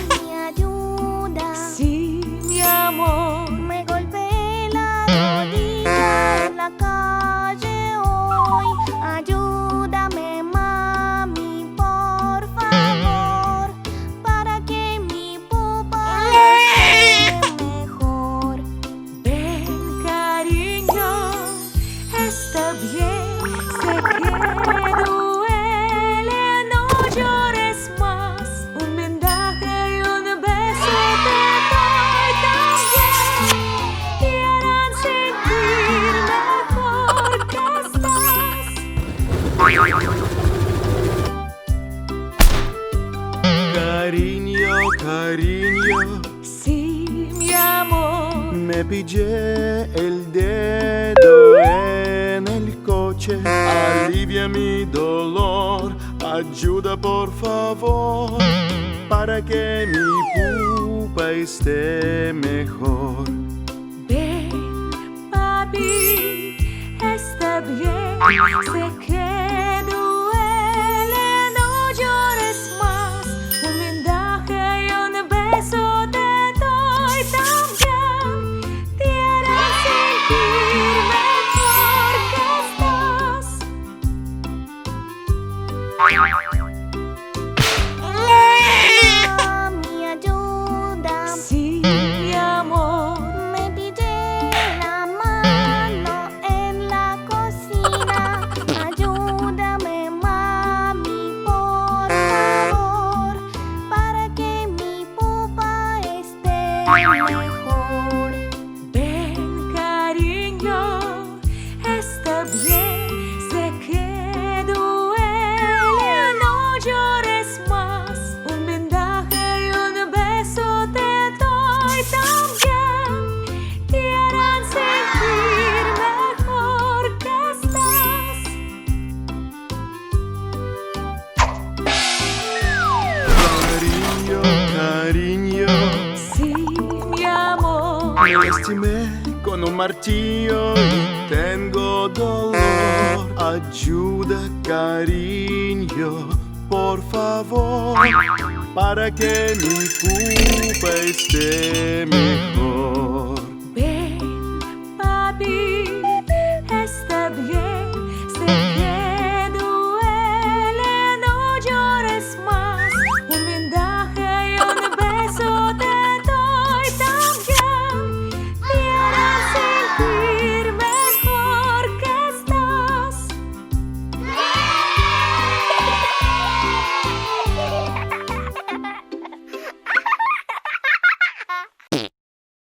Mi ayuda. Sí, mi amor. Me golpeé la rodilla en la calle hoy. Ayúdame, mami, por favor, para que mi pupa esté mejor. Ven, cariño, está bien, sé que duele, no llores más. Un vendaje y un beso te doy también. Te harán sentir mejor que estás. Cariño, cariño, Sí, mi amor. me pillé el dedo en el coche. Alivia mi dolor, ayuda por favor, para que mi pupa esté mejor. Ven, papi, está bien, sé que duele, no llores más. Un vendaje y un beso te doy también. Te hará sentir mejor que estás. Mi ayuda. Sí, mi amor. Me pillé la mano en la cocina. Ayúdame, mami, por favor, para que mi pupa esté mejor. Ven, cariño, está bien, sé que duele, no llores más. Un vendaje y un beso te doy también. Te harán sentir mejor que estás. Cariño, cariño, Sí, mi amor. me lastimé con un martillo y tengo dolor. Ayuda, cariño, por favor, para que mi pupa esté mejor.